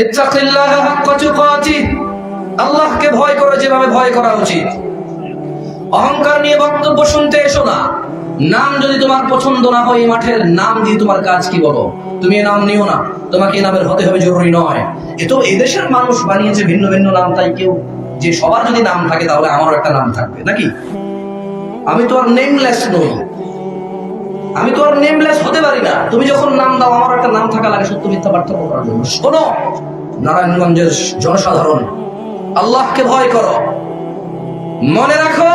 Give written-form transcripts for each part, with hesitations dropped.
ইত্তাকিল্লাহ হাক্কা তুকাতিহ, আল্লাহকে ভয় করো যেভাবে ভয় করা উচিত। অহংকার নিয়ে বক্তব্য শুনতে এসো না। নাম যদি তোমার পছন্দ না হয়, মাঠের নাম দিয়ে তোমার কাজ কি বলো? তুমি এ নাম নিও না, তোমাকে এ নামের হতে হবে জরুরি নয়। এ তো এদেশের মানুষ বানিয়েছে ভিন্ন ভিন্ন নাম, তাই কেউ যে সবার যদি নাম থাকে তাহলে আমারও একটা নাম থাকবে নাকি? আমি তো আর নেমলেস নই, আমি তো আর নেমলেস হতে পারি না। তুমি যখন নাম দাও আমার একটা নাম থাকা লাগে সত্য মিথ্যা পার্থক্য করার জন্য। শোনো নারায়ণগঞ্জের জনসাধারণ, আল্লাহকে ভয় করো। মনে রাখো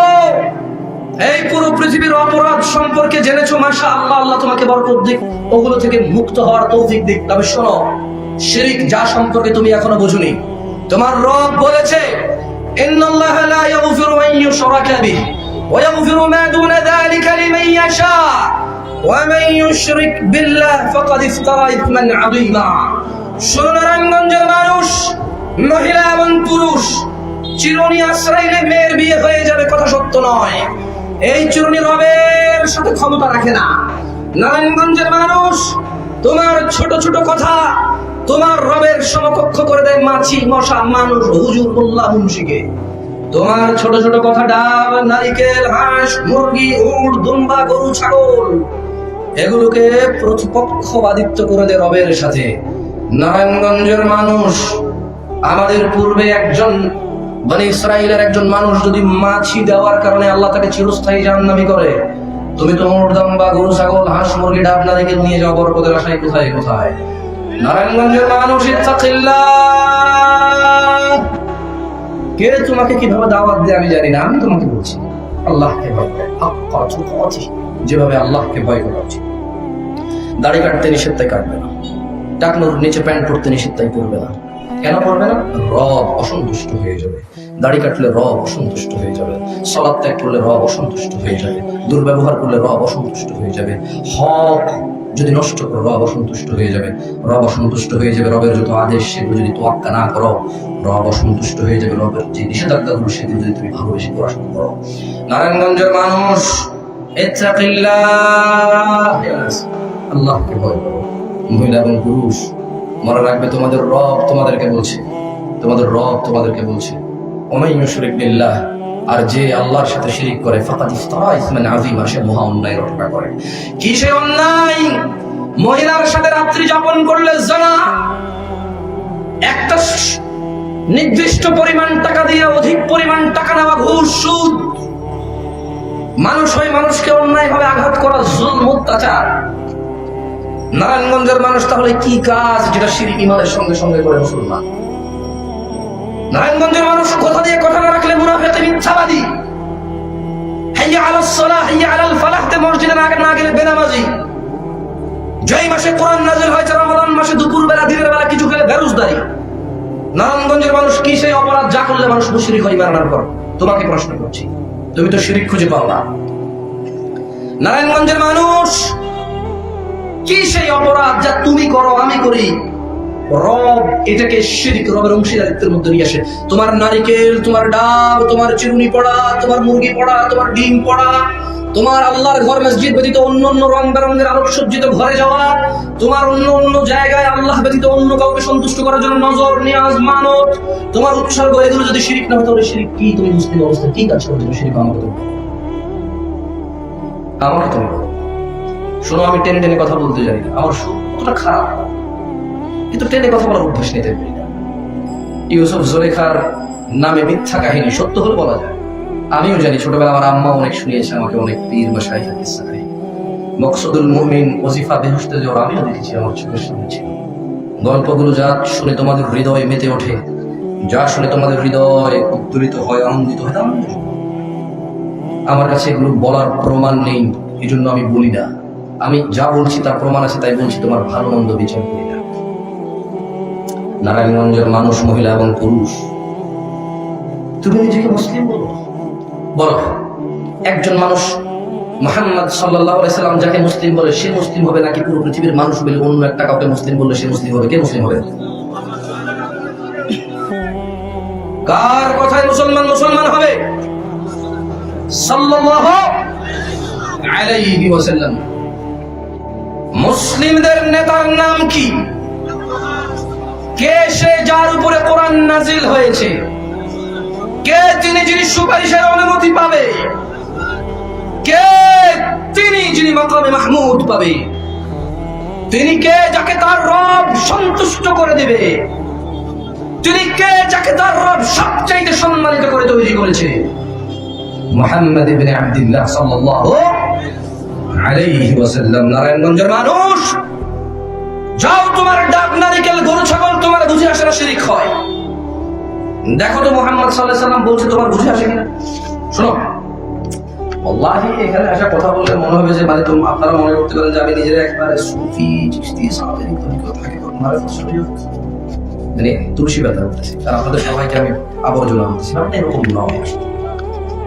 এই পুরো পৃথিবীর অপরাধ সম্পর্কে জেনেছো, মাশাআল্লাহ, আল্লাহ তোমাকে বরকত দিক, ওগুলো থেকে মুক্ত হওয়ার তৌফিক দিক। তবে শোনো, শিরক যা সম্পর্কে তুমি এখনো বুঝুনি, তোমার রব বলেছে ইন্নাল্লাহা লা ইয়াগফিরু আন ইউশরাকা বিহি ওয়া ইয়াগফিরু মা দুনা যালিকা লিমান ইয়াশা ওয়া মান ইউশরিক বিল্লাহ ফাকাদ ইফতারা ইসমান আযীমা। শোনো নারায়ণগঞ্জের মানুষ, মহিলা এবং পুরুষ, চিরুনি আশ্রয়লে মেয়ের বিয়ে হয়ে যাবে কথা সত্য নয়। এই চিরুনি রবের সাথে ক্ষমতা রাখে না। নারায়ণগঞ্জের মানুষ, তোমার ছোট ছোট কথা তোমার রবের সমকক্ষ করে দেয় মাছি, মশা, মানুষ, হুজুর, মোল্লা, মুন্সিকে। তোমার ছোট ছোট কথা ডাব, নারিকেল, হাঁস, মুরগি, উট, দুম্বা, গরু, ছাগল, এগুলোকে প্রতিপক্ষবাদিত্ব করে দেয় রবের সাথে। নারায়ণগঞ্জের মানুষ, আমাদের পূর্বে একজন বনি ইসরাইলের একজন মানুষ যদি মাছি দেওয়ার কারণে আল্লাহ তাকে চিরস্থায়ী জাহান্নামী করে, তুমি তো মুরদাম বা গরু, ছাগল, হাঁস, মুরগি, ডাব, নারিকেল নিয়ে যাও বরকতের আশায় কোথায় কোথায়। নারায়ণগঞ্জের মানুষ, ইত্তাকিল্লাহ। কে তোমাকে কিভাবে দাওয়াত দেয় আমি জানি না, আমি তোমাকে বলছি আল্লাহকে ভয় করো, হাক্কা তুকাতিহ, যেভাবে আল্লাহকে ভয় করা উচিত। দাড়ি কাটতে নিষেধ তাই কাটবে না, টাকনোর নিচে প্যান্ট পরতে নিষেধ তাই পরবে না। কেন করবে না? রব অসন্তুষ্ট হয়ে যাবে। দাড়ি কাটলে রব অসন্তুষ্ট হয়ে যাবে, সালাত ত্যাগ করলে রব অসন্তুষ্ট হয়ে যাবে, দুর্ব্যবহার করলে রব অসন্তুষ্ট হয়ে যাবে, হক যদি নষ্ট করো রব অসন্তুষ্ট হয়ে যাবে, রব অসন্তুষ্ট হয়ে যাবে। রবের যত আদেশ সেগুলো যদি তোয়াক্কা না করো রব অসন্তুষ্ট হয়ে যাবে। রবের যে নিষেধাজ্ঞাগুলো সেগুলো যদি তুমি ভালোবেসে করা শুরু করো। নারায়ণগঞ্জের মানুষ, ইত্তাকিল্লাহ, আল্লাহকে ভয় করো। মহিলা এবং পুরুষ, মনে রাখবে তোমাদের রব তোমাদেরকে বলছে, তোমাদের রব তোমাদেরকে বলছে ওয়া ইউশরিক বিল্লাহ, আর যে আল্লাহর সাথে শিরিক করে ফাকাদ ইফতারা ইসমান আযীমা, সে মহা অন্যায় রটনা করে। কি সে অন্যায়? মহিলার সাথে রাত্রি যাপন করলে জিনা, একটা নির্দিষ্ট পরিমাণ টাকা দিয়ে অধিক পরিমাণ টাকা নেওয়া, ঘুষ, সুদ, মানুষ হয়ে মানুষকে অন্যায়ভাবে আঘাত করা, জুলম, অত্যাচার। নারায়ণগঞ্জের মানুষ তাহলে কি কাজ যেটা শিরক ঈমানের সঙ্গে সঙ্গে করে মুসলমান? নারায়ণগঞ্জের মানুষ কথা দিয়ে কথা না রাখলে মুনাফিক, মিথ্যাবাদী। হাইয়া আলাস সালাহ, হাইয়া আলাল ফালাহতে মসজিদে না গেলে বেনামাজি। যেই মাসে কোরআন নাযিল হয়েছে রমাদান মাসে দুপুর বেলা দিনের বেলা কিছু খেলে বেরোজদারি। নারায়ণগঞ্জের মানুষ কি সেই অপরাধ যা করলে মানুষ মুশরিক হয় মারার পর? তোমাকে প্রশ্ন করছি, তুমি তো শিরক খুঁজে পাও না। নারায়ণগঞ্জের মানুষ, কি সেই অপরাধ যা তুমি করো আমি করি রব এটাকে শিরক, রবের অংশীদারিত্বের মধ্যে নিয়ে আসে? তোমার নারিকেল, তোমার ডাব, তোমার চিরুনি পড়া, তোমার মুরগি পড়া, তোমার ডিম পড়া, তোমার আল্লাহর ঘর মসজিদ ব্যতীত অন্য অন্য রং বেরঙের আলোকসজ্জিত ঘরে যাওয়া, তোমার অন্য অন্য জায়গায় আল্লাহ ব্যতীত অন্য কাউকে সন্তুষ্ট করার জন্য নজর, নিয়াজ, মানত, তোমার উৎসর্গ, এগুলো যদি শিরক না হতো তাহলে শিরক কি? তুমি মুসলিম অবস্থায় কি কাজ করছো? শিরক আমার তো তুমি বলো। শোনো, আমি টেনে টেনে কথা বলতে জানি না, আমার সত্যটা খারাপ, কিন্তু টেনে কথা বলার অভ্যাস নিতে পারি না। ইউসুফ জুলেখার নামে মিথ্যা কাহিনী সত্য হলে বলা যায়। আমিও জানি, ছোটবেলা আমার আম্মা অনেক শুনিয়েছে আমাকে, অনেক পীর বা শাইখের কিসসা কাহিনী। মকসুদুল মুমিন ওজিফা বেহুশতে যাওয়ার আমিও দেখেছি, আমার চোখের সামনে ছিল। গল্পগুলো যা শুনে তোমাদের হৃদয় মেতে ওঠে, যা শুনে তোমাদের হৃদয় উদ্দোলিত হয়, আনন্দিত হয়, আমার কাছে এগুলো বলার প্রমাণ নেই, এই জন্য আমি বলি না। আমি যা বলছি তার প্রমাণ আছে তাই বলছি, তোমার ভালো মন্দ বিচার করি না। নারায়ণগঞ্জের মানুষ, মহিলা এবং পুরুষ, তুমি নিজেকে মুসলিম বলো। বলো, একজন মানুষ মুহাম্মদ সাল্লাল্লাহু আলাইহি সাল্লাম যাকে মুসলিম বলে সে মুসলিম হবে, নাকি পুরো পৃথিবীর মানুষ বলে অন্য একটা কাউকে মুসলিম বললে সে মুসলিম হবে? কে মুসলিম হবে? কার কথায় মুসলমান মুসলমান হবে? সাল্লাল্লাহু আলাইহি ওয়াসাল্লাম। মুসলিমদের নেতার নাম কি? কে সে যার উপরে কোরআন নাজিল হয়েছে? কে তিনি যিনি সুপারিশের অনুমতি পাবে? কে তিনি যিনি মাকামে মাহমুদ পাবে? তিনি কে যাকে তার রব সন্তুষ্ট করে দিবে? তিনি কে যাকে তার রব সবচাইতে সম্মানিত করে তৈরি করেছে? মুহাম্মদ ইবনে আব্দুল্লাহ সাল্লাল্লাহু আলাইহি ওয়াসাল্লাম। নারায়ণগঞ্জের মানুষ, যাও তোমার ডাব নারিকেল গরু ছাগল তোমার বুঝে আসে না শিরিক হয়। দেখো তো মুহাম্মদ সাল্লাল্লাহু আলাইহি ওয়াসাল্লাম বলছে তোমার বুঝে আসে কিনা। শোনো, আল্লাহি এখানে আসা কথা বললে মনে হবে যে মানে আপনারা মনে করতে পারেন যে আমি নিজের একবারে সুফি চিশতি সাহাবী তরিকত থাকে মারে মানে তুলসী ব্যথা করতেছি আর আপনাদের সবাইকে আমি আবর্জনা করতেছি। ব্যাপারটা এরকম নয়।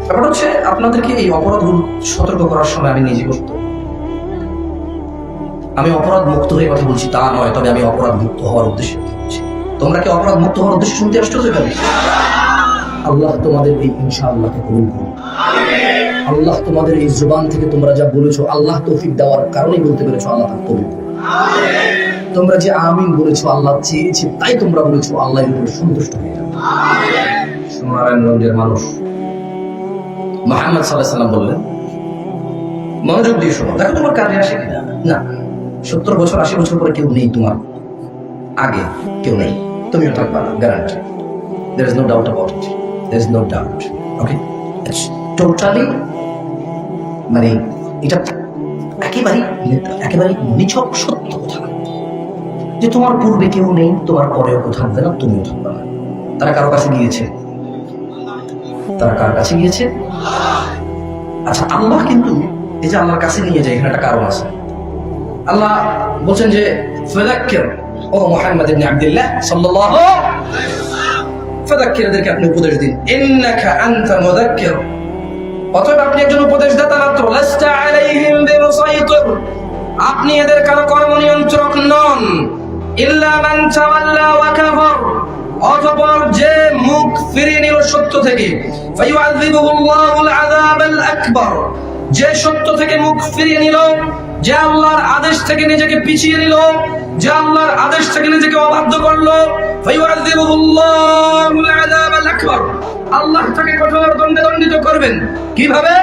ব্যাপারটা হচ্ছে আপনাদেরকে এই অপরাধগুলো সতর্ক করার সময় আমি নিজে করতে, আমি অপরাধ মুক্ত হয়ে কথা বলছি তা নয়, তবে আমি অপরাধ মুক্ত হওয়ার উদ্দেশ্যে বলছি। তোমরা কি অপরাধ মুক্ত হওয়ার উদ্দেশ্যে শুনতে আসছো? আল্লাহ তোমাদের এই ইনশাআল্লাহকে কবুল করুন। আল্লাহ তোমাদের এই জবান থেকে তোমরা যা বলেছো, আল্লাহ তৌফিক দেওয়ার কারণেই বলতে পেরেছো, আল্লাহ তার কবুল করুন। তোমরা যে আমিন বলেছো, আল্লাহ চেয়েছে তাই তোমরা বলেছো, আল্লাহ এর উপরে সন্তুষ্ট হয়ে যাবে। নারায়ণগঞ্জের মানুষ, মুহাম্মদ সাল্লাল্লাহু আলাইহি ওয়াসাল্লাম বললেন, মনোযোগ দিয়ে শোনো, দেখো তোমার কাজে আসে কিনা। না, 70 বছর 80 বছর পরে কেউ নেই তোমার আগে, কেউ নেই, তুমিও থাকবা না, guarantee. There is no doubt about it. There is no doubt. Okay? It's totally মানে এটা একেবারে নিছক সত্য কথা যে তোমার পূর্বে কেউ নেই, তোমার পরেও কেউ থাকবে না, তুমিও থাকবে না। তারা কারো কাছে গিয়েছে? তারা কার কাছে গিয়েছে? আচ্ছা, আল্লাহ কিন্তু এই যে আল্লাহর কাছে নিয়ে যায়, এখানে একটা কারণ আছে। আল্লাহ বলছেন যে ফাযাক্কির, ও মুহাম্মদ ইবনে আব্দুল্লাহ সাল্লাল্লাহু ফাযাক্কিরদেরকে আপনি উপদেশ দিন, ইন্নাকা আনতা মুযাক্কির, অতএব আপনি একজন উপদেশদাতা মাত্র, লাস্তা আলাইহিম বিমুসাইতির, আপনি এদের কারো কর্ম নিয়ন্ত্রক নন, ইল্লা মান তাওয়াল্লা ওয়া কাফার, অতঃপর যে মুখ ফিরিয়ে নিল সত্য থেকে, ফায়ুআযিবুহুল্লাহুল আযাবাল আকবার, যে সত্য থেকে মুখ ফিরিয়ে নিল, যে আল্লাহর আদেশ থেকে নিজেকে পিছিয়ে নিল, যে আল্লাহর আদেশ থেকে নিজেকে অবাধ্য করলো, ফায়ুআযিবুহুল্লাহুল আযাবাল আকবার, আল্লাহ তাকে কঠোর দণ্ডে দণ্ডিত করবেন। কিভাবে?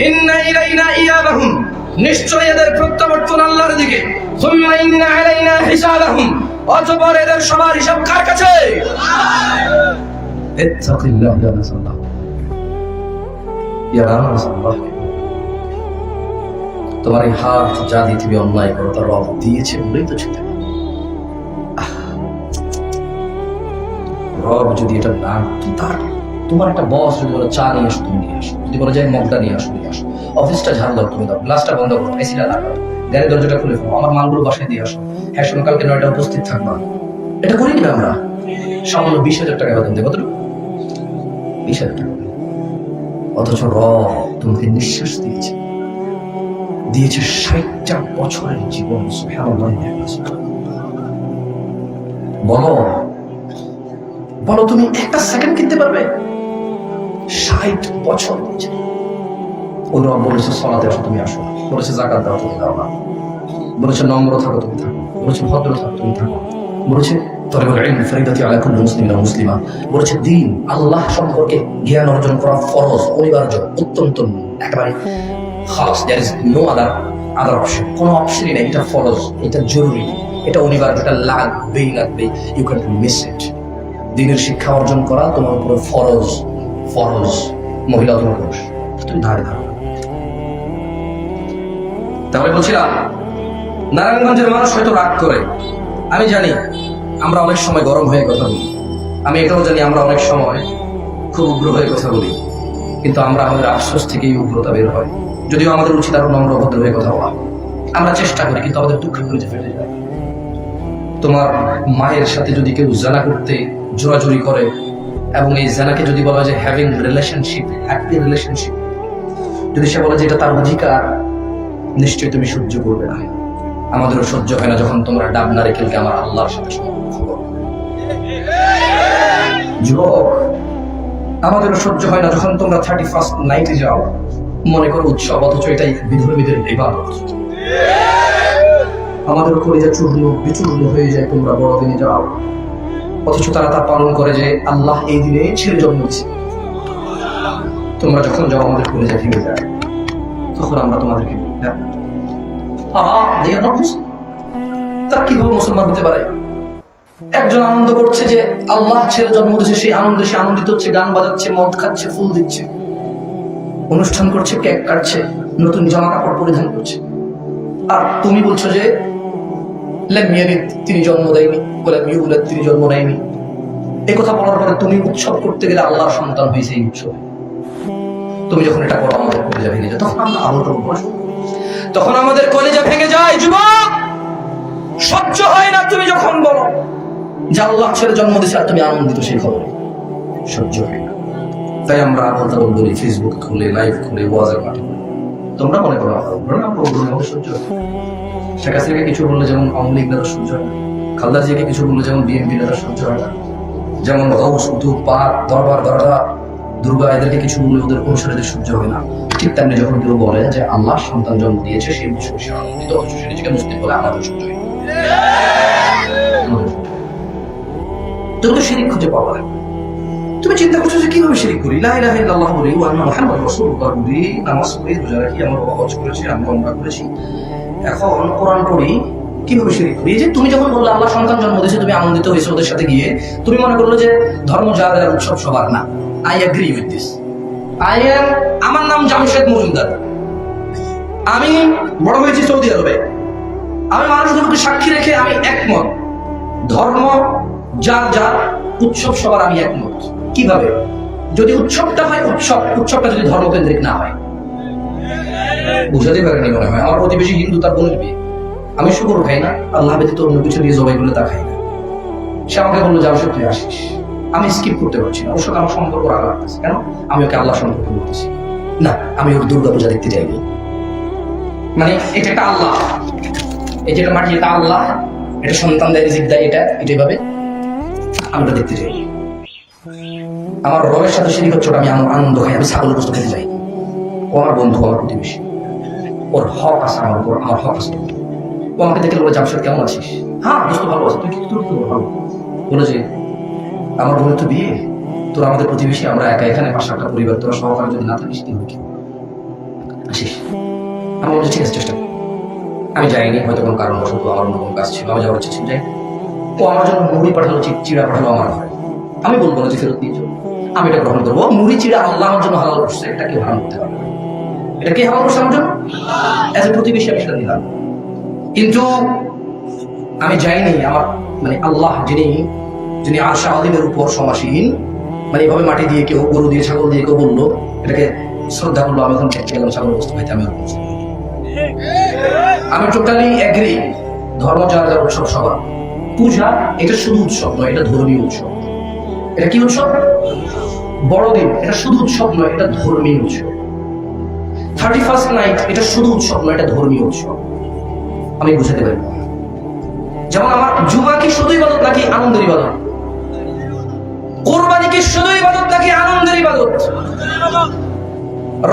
ইন্না ইলাইনা ইয়াবাহুম, নিশ্চয় এদের প্রত্যাবর্তন আল্লাহর দিকে, সুম্মা ইন্না আলাইনা হিসাবাহুম, অতঃপর এদের সবার হিসাব কার কাছে? ইত্তাকিল্লাহ ইয়া রাসূলুল্লাহ, ইয়া রাসূলুল্লাহ, তোমার এই হাত যা দিয়ে তুমি অন্যায় করো তার রব দিয়েছে বলেই তো ছুটে। রব যদি এটা না, তোমার একটা বস যদি বলে চা নিয়ে আসো, তুমি নিয়ে আসো, যদি বলে যাই মগটা নিয়ে আসো, নিয়ে আসো, অফিসটা ঝাড় দাও, তুমি দাও, গ্লাসটা বন্ধ করো, এসিটা লাগাও, গাড়ির দরজাটা খুলে ফেলো, আমার মালগুলো বাসায় দিয়ে আসো, হ্যাঁ শোনো কালকে 9টা উপস্থিত থাকবা। এটা করি না আমরা? সামান্য 20,000 টাকা বেতন দেবো, কতটুকু? 20,000 টাকা। অথচ রব তোমাকে নিঃশ্বাস দিয়েছে, 60টা বছরের জীবন। বলো বলো, তুমি একটা সেকেন্ড কিনতে পারবে? 60 বছর দিয়েছে। ওই রব বলেছে সালাতে আসো, তুমি আসো, বলেছে যাকাত দাও, তুমি দাও না, বলেছে নম্র থাকো, তুমি থাকো, বলেছে ভদ্র থাকো, তুমি থাকো, বলেছে তরিকুল ইলম ফরিদাতুন আলা কুল্লি মুসলিমিন ওয়া মুসলিমা, বলেছে দ্বীন আল্লাহ সম্পর্কে জ্ঞান অর্জন করা ফরজ, অনিবার্য, অত্যন্ত একেবারে খালাস, there is no other option, কোনো অপশনই নেই, এটা ফরজ, এটা জরুরি, এটা অনিবার্য, এটা লাগবেই, ইউ ক্যান মিস ইট। দ্বীনের শিক্ষা অর্জন করা তোমার উপর ফরজ, মহিলা তোমার পুরুষ, তুমি ধারে ধারো। তাহলে বলছিলাম, নারায়ণগঞ্জের মানুষ হয়তো রাগ করে, আমি জানি, আমরা অনেক সময় গরম হয়ে কথা বলি, আমি এটাও জানি আমরা অনেক সময় খুব উগ্র হয়ে কথা বলি, কিন্তু আমরা আমাদের আফসোস থেকেই উগ্রতা বের হয়। যদিও আমাদের উচিত আরো নম্র ভদ্র হয়ে কথা বলা, আমরা চেষ্টা করি, কিন্তু আমাদের দুঃখ করে ফেটে যায়। তোমার মায়ের সাথে যদি কেউ জানা করতে জোরাজুরি করে, এবং এই জানাকে যদি বলা যে হ্যাভিং রিলেশনশিপ, হ্যাপি রিলেশনশিপ, যদি সে বলে যে এটা তার অধিকার, নিশ্চয়ই তুমি সহ্য করবে না। আমাদেরও সহ্য হয় না যখন তোমরা ডাব নারিকেলকে আমার আল্লাহর সাথে সমকক্ষ করো। যুবক, আমাদেরও সহ্য হয় না যখন তোমরা 31st নাইটে যাও, মনে করো উৎসব, অথচ এটাই বিধর্মীদের ইবাদত। আমাদের কলিজা চূর্ণ বিচূর্ণ হয়ে যায় তোমরা বড়দিনে যাও, অথচ তারা তা পালন করে যে আল্লাহ এই দিনে ছেলে জন্ম দিচ্ছে। তোমরা যখন যাও আমাদের কলেজে ভেঙে যায়, তখন আমরা তোমাদেরকে তারা কিভাবে মুসলমান হতে পারে? একজন আনন্দ করছে যে আল্লাহ ছেলে জন্ম দিচ্ছে, সেই আনন্দে সে আনন্দিত হচ্ছে, গান বাজাচ্ছে, মদ খাচ্ছে, ফুল দিচ্ছে, অনুষ্ঠান করছে, কেক কাটছে, নতুন জামা কাপড় পরিধান করছে। আর তুমি বলছো যে তিনি জন্ম দেয়নি, তিনি জন্ম নেয়নি। এই কথা বলার পরে তুমি উৎসব করতে গেলে আল্লাহর সন্তান হয়েছে এই উৎসবে। তুমি যখন এটা করো আমাদের কলেজা ভেঙে যায়, তখন আমরা আলোটা তখন আমাদের কলেজা ভেঙে যায়। যুবক, সহ্য হয় না তুমি যখন বলো যে আল্লাহ ছেলে জন্ম দিচ্ছে আর তুমি আনন্দিত সেই খবরে, সহ্য হয় না। তাই আমরা বলতে বলি, ফেসবুক খুলে, লাইভ খুলে, ওয়াজের মাঠে, তোমরা মনে করো আমাদের সহ্য হয়। শেখ হাসিনাকে কিছু বললে যেমন আওয়ামী লীগ নেতা সহ্য হয় না, খালেদা জিয়াকে কিছু বললে যেমন বিএনপি নেতা সহ্য হয় না, যেমন দরবার দরগা দুর্গা এদেরকে কিছু বললে ওদের অনুসারীদের সহ্য হয় না, ঠিক তেমনি যখন কেউ বলে যে আল্লাহ সন্তান জন্ম দিয়েছে সেই বিষয়ে সে আনন্দিত, অথচ সে নিজেকে মুসলিম বলে আমাদের সহ্য হয়। তুমি তো শিরিক খুঁজে পাওয়া না। তুমি চিন্তা করছো যে কিভাবে শিরিক করি, লা ইলাহা ইল্লাল্লাহ বলি, ওয়া আন্না মুহাম্মাদুর রাসূলুল্লাহ বলি, নামাজ পড়ি, রোজা রাখি, আমরা হজ করেছি, আমরা উমরা করেছি, এখন কোরআন পড়ি, কিভাবে শিরিক করি? যে তুমি যখন বললে আল্লাহ সন্তান জন্ম দিয়েছে, তুমি আনন্দিত হয়েছে ওদের সাথে গিয়ে, তুমি মনে করলো যে ধর্ম যাদের উৎসব সবার না। I agree with this. আমার নাম জামশেদ মজুমদার, আমি বড় হয়েছি সৌদি আরবে। আমি মানুষগুলোকে সাক্ষী রেখে আমি একমত, ধর্ম যার যার, উৎসব সবার আমি একমত। কিভাবে? যদি উৎসবটা হয় উৎসবটা যদি ধর্মকেন্দ্রিক না হয়। বুঝাতে পারেনি মনে হয়। আমার প্রতিবেশী হিন্দু, তার বোনের বিয়ে, আমি শুকর খাই না, আল্লাহ ব্যতীত অন্য কিছু দিয়ে জবাই করলে তা খাই না। সে আমাকে বললো জামশেদ তুই আসিস, আমি স্কিপ করতে পারছি না, ওর সাথে আমার সম্পর্ক রাখা লাগতেছে। কেন? আমি ওকে আল্লাহ সম্পর্কে বলতেছি না, আমি ওর দুর্গা পূজা দেখতে চাইনি। মানে এটা একটা আল্লাহ, এই যেটা মাটি এটা আল্লাহ, এটা সন্তান দেয়, রিজিক দেয়, এটা এভাবে আমি ওটা দেখতে চাই। আমার রবের সাথে শিরিক হচ্ছে, ওটা আমি আনন্দ খাই, আমি ছাগলের বস্তু খেতে চাই। ও আমার বন্ধু, আমার প্রতিবেশী, ওর হক আছে আমার উপর, আমার হক আছে। ও আমাকে দেখে বলে জামশেদ কেমন আছিস? হ্যাঁ দোস্ত ভালো আছে, তুই কি ভালো? বলে যে আমার বোনের তো বিয়ে, তোরা আমাদের প্রতিবেশী, আমরা একা এখানে 5-7টা পরিবার, তোরা সহকারে যদি না থাকিস কি হবে? আসিস? আমি বলছি ঠিক আছে, চেষ্টা করি। আমি যাইনি, হয়তো কোনো কারণবশত আমার অন্য কোনো কাজ ছিল, আমি যাওয়ার ইচ্ছে ছিল, যাই। ও আমার জন্য মুড়ি পাঠালো, চিড়া পাঠালো আমার ঘরে। আমি বলবো না যে ফেরত দিয়ে যাবো, আমি এটা গ্রহণ করবো। মুড়ি চিড়া আল্লাহ আমার জন্য হালাল করছে, এটা কেউ হারাম করতে পারবে না। এটা কে হালাল করছে আমার জন্য? এজ এ প্রতিবেশী আমি সেটা দিলাম। কিন্তু আমি যাইনি, আমার মানে আল্লাহ যিনি আরশে আযীমের উপর সমাসীন, মানে এভাবে মাটি দিয়ে কেউ, গরু দিয়ে, ছাগল দিয়ে কেউ বললো, এটাকে শ্রদ্ধা করলো, আমি এখন গেলাম ছাগল বস্তু খাইতে। আমি টোটালি এগ্রি, ধর্ম যার যার উৎসব সবার। পূজা এটা শুধু উৎসব নয়, এটা ধর্মীয় উৎসব। এটা কি উৎসব? বড়দিন এটা শুধু উৎসব নয়, এটা ধর্মীয় উৎসব। 31st নাইট এটা শুধু উৎসব নয়, এটা ধর্মীয় উৎসব। আমি বুঝাতে পারি। যেমন আমার জুমা কি শুধু ইবাদত নাকি আনন্দের ইবাদত? কোরবানি কি শুধু ইবাদত নাকি আনন্দের ইবাদত?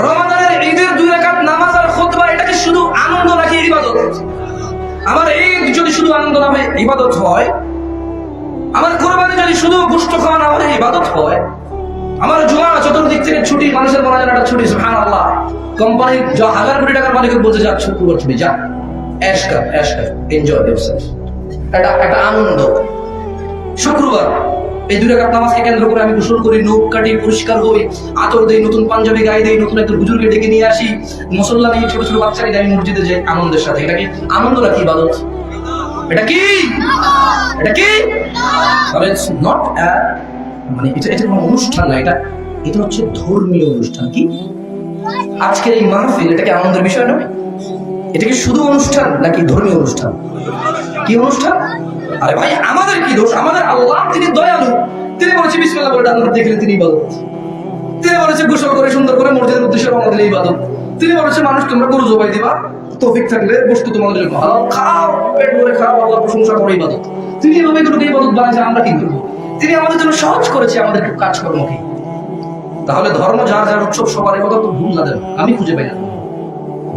রমাদানের ঈদের 2 রাকাত নামাজ আর খুতবা এটা কি শুধু আনন্দ নাকি ইবাদত? আমার ঈদ যদি শুধু আনন্দ না হয়, ইবাদত হয়, আমার কোরবানি যদি শুধু গোশত খাওয়া না হয়, ইবাদত হয়, আমার জুমা চতুর্দিক থেকে ছুটি, মানুষের মনে হয় একটা ছুটি, সুবহানাল্লাহ। কোম্পানি 1000 কোটি টাকার মালিক বলছে যা শুক্রবার ছুটি, যা ऐश कर, এনজয় ইয়োরসেলফ, একটা আনন্দ। শুক্রবার এই 2 রাকাত নামাজকে কেন্দ্র করে আমি গোসল করি, নখ কাটি, পরিষ্কার হই, আতর দেই, নতুন পাঞ্জাবি গায়ে দেই, নতুন একটা হুজুরকে ডেকে নিয়ে আসি, মুসল্লা নিয়ে ছোট ছোট বাচ্চাকে আমি মসজিদে যাই আনন্দের সাথে। এটা কি আনন্দ নাকি ইবাদত? এটা কি? এটা কি? ইটস নট মানে এটা কোনো অনুষ্ঠান না, এটা হচ্ছে ধর্মীয় অনুষ্ঠান। কি আজকের এই মাহফিল, এটা কি আনন্দের বিষয় নয়? এটা কি শুধু অনুষ্ঠান নাকি ধর্মীয় অনুষ্ঠান? কি অনুষ্ঠান? আরে ভাই, আমাদের কি দোষ? আমাদের আল্লাহ তিনি দয়ালু, তিনি বলেছে বিসমিল্লাহ বলে ডান হাত দেখলে তিনি ইবাদত, তিনি বলেছে গোসল করে সুন্দর করে মসজিদের উদ্দেশ্যে রওনা দিলে ইবাদত, তিনি বলেছে মানুষ তোমরা গরু জবাই দিবা, তৌফিক থাকলে বস্তু তোমাদের জন্য হালাল, খাও, পেট ভরে খাও, আল্লাহ প্রশংসা করে ইবাদত। তিনি এভাবে এগুলোকে ইবাদত বানাইছে, আমরা কি করবো? তিনি আমাদের জন্য সহজ করেছে আমাদের কাজকর্মকে। তাহলে ধর্ম যার যার উৎসব সবার, কথা তো ভুল না দেন, আমি খুঁজে পাই না।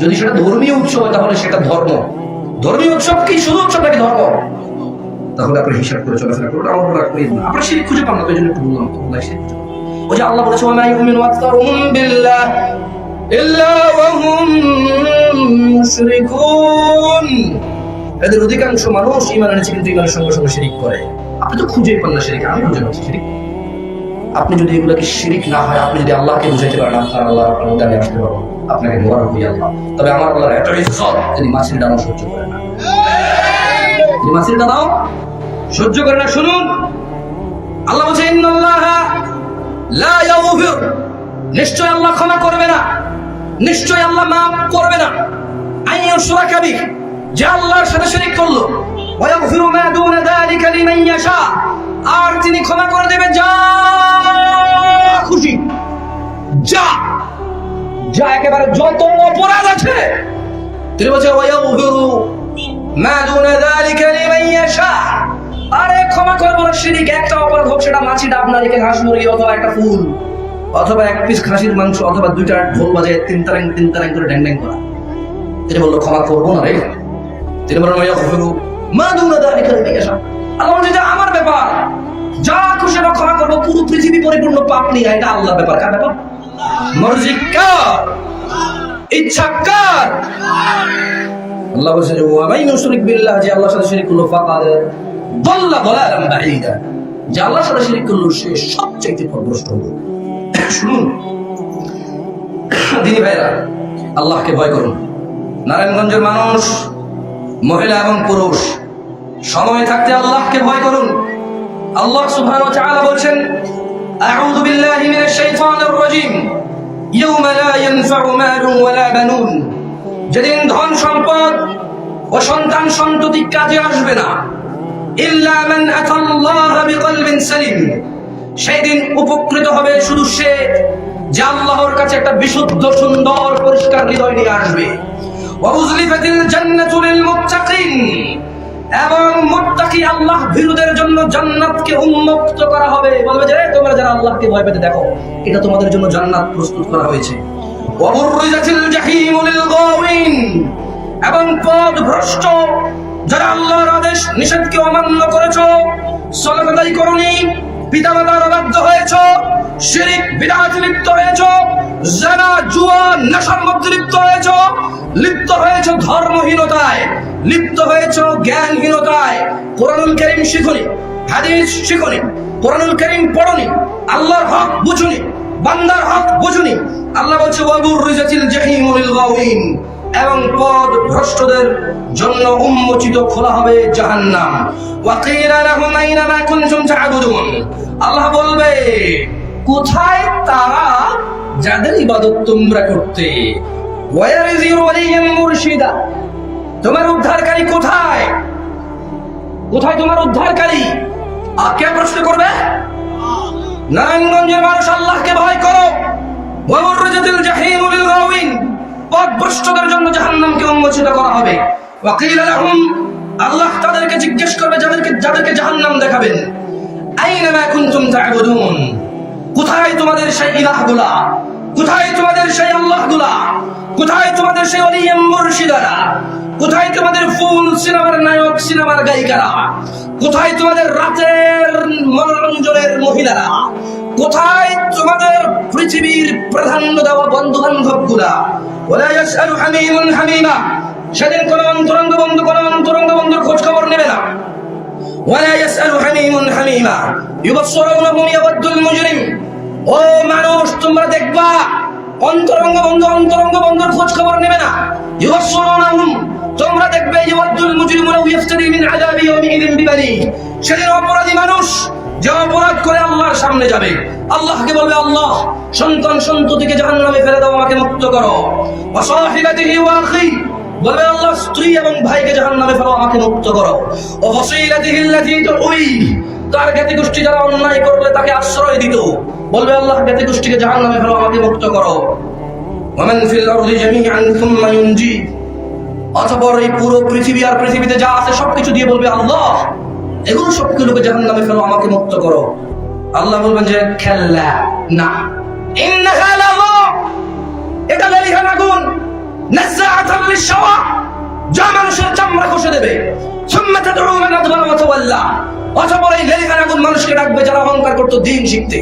যদি সেটা ধর্মীয় উৎসব হয় তাহলে সেটা ধর্ম। ধর্মীয় উৎসব কি শুধু উৎসব নাকি ধর্ম? তাহলে আপনার হিসাব করে চলাফেরা করুন, আমার রাখবেন না। আপনার শিরিক খুঁজে পান না, তো এই জন্য একটু বললাম আল্লাহ শিরিক খুঁজে পান। ওই যে আল্লাহ বলেছে ওয়া মা ইউমিনু আকসারুহুম বিল্লাহ ইল্লা ওয়া হুম মুশরিকুন। এদের অধিকাংশ মানুষ ঈমান এনেছে কিন্তু ঈমানের সঙ্গে সঙ্গে শিরিক করে। আপনি তো খুঁজেই পান না শিরিক, আমি খুঁজে পাচ্ছি শিরিক। আপনি যদি এগুলোকে শিরিক না হয়, আপনি যদি আল্লাহকে বুঝাইতে পারেন আপনার আল্লাহ আপনার মধ্যে আমি আসতে পারবো, আপনাকে মোবারক হই আল্লাহ। তবে আমার আল্লাহর এত ইজ্জত, তিনি মাছের ডানাও সহ্য করে না, তিনি মাছের ডানাও সহ্য করে না। শুনুন, আল্লাহ বলছে ইন্নাল্লাহা লা ইয়াগফির, নিশ্চয় আল্লাহ ক্ষমা করবে না, নিশ্চয় আল্লাহ মাফ করবে না, আইয়ুশরাকা বিহি, যে আল্লাহর সাথে শিরিক করলো, ওয়া ইয়াগফিরু মা দুনা যালিকা লিমান ইয়াশা, আর তিনি ক্ষমা করে দেবে যা খুশি, যা যা একেবারে যত অপরাধ আছে তিনি বলছে ওয়া ইয়াগফিরু মা দুনা যালিকা লিমান ইয়াশা, আরে ক্ষমা করবো না শিরিক, একটা অপরাধ হোক, সেটা মাছি ডাব নারিকেল ঘাস মুরগি অথবা একটা ফুল অথবা এক পিস খাসির মাংস অথবা দুইটা ঢোল বাজে তিন তারাং করে ড্যাং ড্যাং করা, তিনি বললো ক্ষমা করবো না রে। তিনি বললেন ওয়া ইয়াগফিরু মা দুনা যালিকা লিমান ইয়াশা, আল্লাহ বলছে যে আমার ব্যাপার, যা খুশি আমি ক্ষমা করবো। পুরো পৃথিবী পরিপূর্ণ পাপ নিয়ে, এটা আল্লাহর ব্যাপার। কার ব্যাপার? মর্জি কার, ইচ্ছা কার? আল্লাহ বলছে যে ওয়া মান ইউশরিক বিল্লাহ, যে আল্লাহর সাথে শিরক করলো, ফাকাদ দাল্লা দালালান বাঈদা, যে আল্লাহর সাথে শিরক করলো সে সবচেয়ে পথভ্রষ্ট হলো। শুনুন দিনী ভাইরা, আল্লাহকে ভয় করুন। নারায়ণগঞ্জের মানুষ, মহিলা এবং পুরুষ, সময় থাকতে আল্লাহকে ভয় করুন। আল্লাহ সুবহানাহু ওয়া তাআলা বলেন আউযু বিল্লাহি মিনাশ শাইতানির রাজীম ইয়াওমা লা ইয়ানফাউ মালুন ওয়ালা বানুন, যেদিন ধন সম্পদ ও সন্তান সন্ততি কাজে আসবে না, ইল্লা মান আতাল্লাহা বিকলবিন সালিম, সেই দিন উপকৃত হবে শুধু সে যে আল্লাহর কাছে একটা বিশুদ্ধ সুন্দর পরিষ্কার হৃদয় নিয়ে আসবে। ওয়া উযলিফাতিল জান্নাতু লিল মুত্তাকিন, এবং মুত্তাকি আল্লাহ ভীরুদের জন্য জান্নাতকে উন্মুক্ত করা হবে। বলবে যে তোমরা যারা আল্লাহকে ভয় পেতে দেখো, এটা তোমাদের জন্য জান্নাত প্রস্তুত করা হয়েছে। ওয়া বুররিজাতিল জাহিমু লিল গাওয়িন, এবং পথভ্রষ্ট যারা আল্লাহর আদেশ নিষেধকে অমান্য করেছো, সালাত আদায় করোনি, পিতামাতার অবাধ্য হয়েছো, শিরক বিদআতে লিপ্ত হয়েছো, জিনা জুয়া নেশার মধ্যে লিপ্ত হয়েছো, লিপ্ত হয়েছো ধর্মহীনতায়, লিপ্ত হয়েছো জ্ঞানহীনতায়, কোরআনুল কারীম শিখুনি, হাদিস শিখুনি, কোরআনুল কারীম পড়ুনি, আল্লাহর হক বুঝুনি, বান্দার হক বুঝুনি। আল্লাহ বলছে ওয়া বুররিজাতিল জাহিমু লিল গাওয়িন, এবং পথ ভ্রষ্টদের জন্য উন্মোচিত খোলা হবে জাহান্নাম। ওয়া কিলা লাহুম আইনা মা কুনতুম তা'বুদুন, আল্লাহ বলবে কোথায় তারা যাদের ইবাদত তোমরা করতে। ওয়া ইয়ারজিরু ওয়ালিয়াম মুরশিদা, তোমার উদ্ধারকারী কোথায়? কোথায় তোমার উদ্ধারকারী? আর কে প্রশ্ন করবে? নারায়ণগঞ্জের মানুষ আল্লাহকে ভয় করো। ওয়া বুররিজাতিল জাহিমু লিল গাওয়িন, পথভ্রষ্টদের জন্য জাহান্নামকে উন্মোচিত করা হবে। ওয়া কিলা লাহুম, আল্লাহ তাদেরকে জিজ্ঞেস করবে যাদেরকে জাহান্নাম দেখাবেন, আইনা মা কুনতুম তা'বুদুন, কোথায় তোমাদের সেই ইলাহগুলা, কোথায় তোমাদের সেই আল্লাহগুলা, কোথায় তোমাদের সেই ওলিয়াম মুরশিদারা, কোথায় তোমাদের ফুল সিনেমার নায়ক সিনেমার গায়িকারা, কোথায় তোমাদের রাতের মনোরঞ্জনের মহিলারা, কোথায় তোমাদের পৃথিবীর প্রাধান্য দেওয়া বন্ধু বান্ধব গুলা? ওয়ালা ইয়াসআলু হামীমুন হামীমা, সেদিন কোন অন্তরঙ্গ বন্ধুর খোঁজ খবর নেবে না। ওয়ালা ইয়াসআলু হামীমুন হামীমা ইউবসিরুনহুম ইয়াওয়াদ্দুল মুজরিম, ও মানুষ তোমরা দেখবা অন্তরঙ্গ বন্ধুর খোঁজ খবর নেবে না। ইউবসিরুনহুম, তোমরা দেখবে ইয়াওয়াদ্দুল মুজরিমু লাউ ইফতারি মিন আযাবি ইয়াওমিইযিন বিবানি, সেদিন অপরাধী মানুষ যে অপরাধ করে আল্লাহর সামনে যাবে, আল্লাহকে বলবে আল্লাহ সন্তান সন্ততিকে জাহান্নামে ফেলে দাও, আমাকে মুক্ত করো। ওয়া সাহিবাতিহি ওয়া আখি, বলবে আল্লাহ স্ত্রী এবং ভাইকে জাহান্নামে ফেলো, আমাকে মুক্ত করো। ওয়া ফাসিলাতিহি আল্লাতী তুই, তার জ্ঞাতি গোষ্ঠী যারা অন্যায় করলে তাকে আশ্রয় দিত, বলবে আল্লাহ জ্ঞাতি গোষ্ঠীকে জাহান্নামে ফেলো, আমাকে মুক্ত করো। ওয়া মান ফিল আরদি জামিআন সুম্মা ইউনজি, অতঃপর এই পুরো পৃথিবী আর পৃথিবীতে যা আছে সবকিছু দিয়ে বলবে আল্লাহ এগুলো সবগুলোকে জাহান্নামে ফেলো, আমাকে মুক্ত করো। আল্লাহ বলবেন যে খাল্লা, না, ইন্নাহা লাযা, এটা লেলিহান আগুন, নাযাআতান লিশ-শাওয়া, যা মানুষের চামড়া খসে দেবে। সুম্মা তাদউ মান আদবারা ওয়া তাওয়াল্লা, অতঃপর এই লেলিহান আগুন মানুষকে ডাকবে যারা অহংকার করতো দ্বীন শিখতে,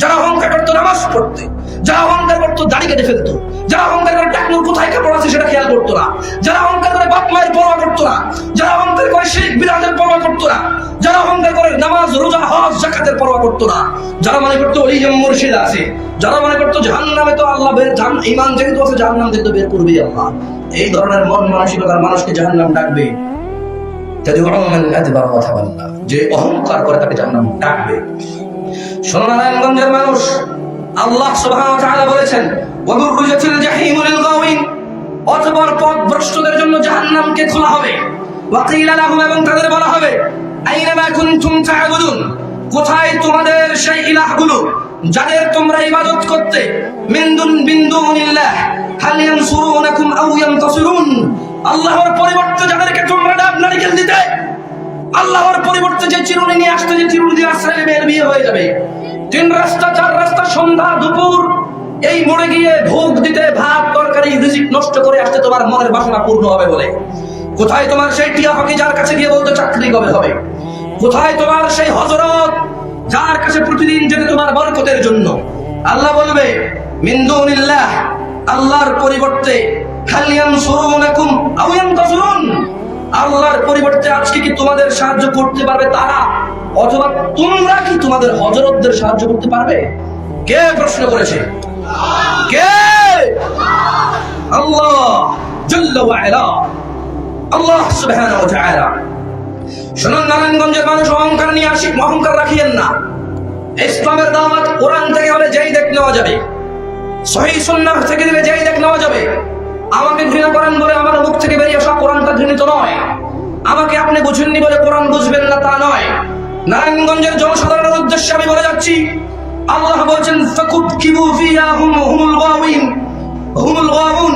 যারা অহংকার করতো নামাজ পড়তে, যারা অহংকার করতো দাড়ি কেটে ফেলতো, যারা অহংকার করে টাকনুর কোথায় কাপড় আছে সেটা খেয়াল করতো না, যারা অহংকার করে বাপ মায়ের পরোয়া করতো না, যারা অহংকার করে শিরক বিদআতের পরোয়া করতো না, যারা অহংকার করে নামাজ রোজা হজ যাকাতের পরোয়া করতো না, যারা মনে করতো ওলি মুর্শিদ আছে, যারা মনে করতো জাহান্নামে তো আল্লাহ ঈমান যেহেতু আছে জাহান্নাম থেকে তো বের করবেই আল্লাহ, এই ধরনের মন মানসিকতার মানুষকে জাহান্নাম ডাকবে। যে অহংকার করে তাকে জাহান্নাম ডাকবে। শোনো নারায়ণগঞ্জের মানুষ, আল্লাহ সুবহানাহু ওয়া তাআলা বলেছেন ওয়াবুররিজাতিল জাহিমু লিল গাওয়িন, অতঃপর পথভ্রষ্টদের জন্য জাহান্নামকে খোলা হবে। ওয়াকিলা লাহুম, এবং তাদের বলা হবে আইনামা কুনতুম তা'বুদুন, কোথায় তোমাদের সেই ইলাহগুলো যাদের তোমরা ইবাদত করতে, মিন দুনিল্লাহ হাল ইয়ানসুরুনাকুম আও ইয়ানতাসিরুন, আল্লাহর পরিবর্তে যাদেরকে তোমরা ডাব নারিকেল দিতে, আল্লাহর পরিবর্তে যে চিরুনি নিয়ে আসতে, যে চিরুনি দিয়ে আসলে মেয়ের বিয়ে হয়ে যাবে, 3 রাস্তা 4 রাস্তা সন্ধ্যা দুপুর এই মোড়ে গিয়ে ভোগ দিতে, ভাত তরকারি রিজিক নষ্ট করে আসতে তোমার মনের বাসনা পূর্ণ হবে বলে, কোথায় তোমার সেই টিয়া ফাঁকি যার কাছে গিয়ে বলতে চাকরি কবে হবে, কোথায় তোমার সেই হযরত যার কাছে প্রতিদিন যেতে তোমার বরকতের জন্য। আল্লাহ বলবে মিন দুনিল্লাহ, আল্লাহর পরিবর্তে হাল ইয়ানসুরুনাকুম আও ইয়ানতাসিরুন, আল্লাহর পরিবর্তে আজকে কি তোমাদের সাহায্য করতে পারবে তারা, অথবা তোমরা কি তোমাদের হযরতদের সাহায্য করতে পারবে? কে প্রশ্ন করেছে? কে? আল্লাহ জাল্লা ওয়া আলা, আল্লাহ সুবহানাহু ওয়া তাআলা। শুনুন নারায়ণগঞ্জের মানুষ, অহংকার নিয়ে আসি, অহংকার রাখিয়েন না। ইসলামের দাওয়াত কোরআন থেকে হলে যেই দেখ নেওয়া যাবে, সহিহ সুন্নাহ থেকে দিলে যেই দেখ নেওয়া যাবে। আমাকে ঘৃণা করেন বলে আমার মুখ থেকে বেরিয়ে আসা কোরআনটা ঘৃণিত নয়, আমাকে আপনি বুঝেননি বলে কোরআন বুঝবেন না তা নয়। নারায়ণগঞ্জের জনসাধারণের উদ্দেশ্যে আমি বলে যাচ্ছি, আল্লাহ বলছেন ফাকুবকিবু ফিহা হুমুল গাওয়িন, হুমুল গাওয়ুন,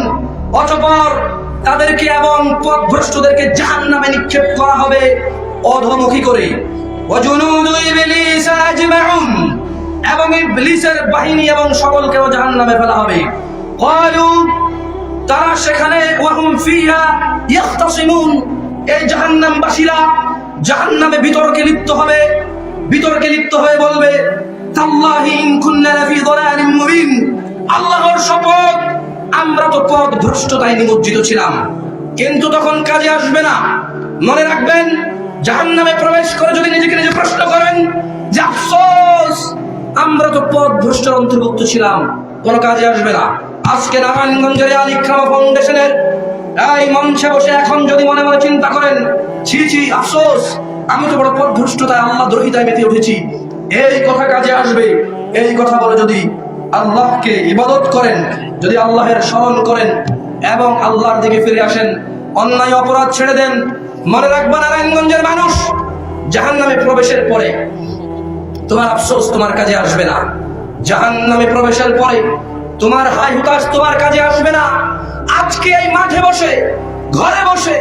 অতঃপর তাদেরকে এবং পথভ্রষ্টদেরকে জাহান্নামে নিক্ষেপ করা হবে অধোমুখী করে। ওয়া জুনুদু ইবলিস আজমাউন, এবং ইবলিসের বাহিনী এবং সকলকেও জাহান্নামে ফেলা হবে। ক্বালু, তারা সেখানে ওয়াহুম ফিহা ইয়াখতাসিমুন, এই জাহান্নামবাসীরা জাহান্নামে বিতর্কে লিপ্ত হবে, বিতর্কে লিপ্ত হয়ে বলবে তাল্লাহি ইন কুননা লাফি যালালিম মুবিন, আল্লাহর শপথ আমরা তো পথভ্রষ্টতায় নিমজ্জিত ছিলাম। কিন্তু তখন কাজে আসবে না। মনে রাখবেন, জাহান্নামে প্রবেশ করে যদি নিজেকে নিজে প্রশ্ন করেন যে আফসোস আমরা তো পথভ্রষ্টের অন্তর্ভুক্ত ছিলাম, কোনো কাজে আসবে না। আজকে নারায়ণগঞ্জের আল ইকরামা ফাউন্ডেশনের এই মঞ্চে বসে এখন যদি মনে মনে চিন্তা করেন ছি ছি আফসোস আমি তো বড় পথভ্রষ্টতায় আল্লাহ দ্রোহিতায় মেতে উঠেছি, এই কথা কাজে আসবে। এই কথা বলে যদি আল্লাহকে ইবাদত করেন, যদি আল্লাহের স্মরণ করেন এবং আল্লাহর দিকে ফিরে আসেন, অন্যায় অপরাধ ছেড়ে দেন, মনে রাখবেন নারায়ণগঞ্জের মানুষ, জাহান্নামে প্রবেশের পরে তোমার আফসোস তোমার কাজে আসবে না। জাহান্নামে প্রবেশের পরে তোমার হাই হুতাশ তোমার কাজে আসবে না। আজকে এই মাঠে বসে, ঘরে বসে,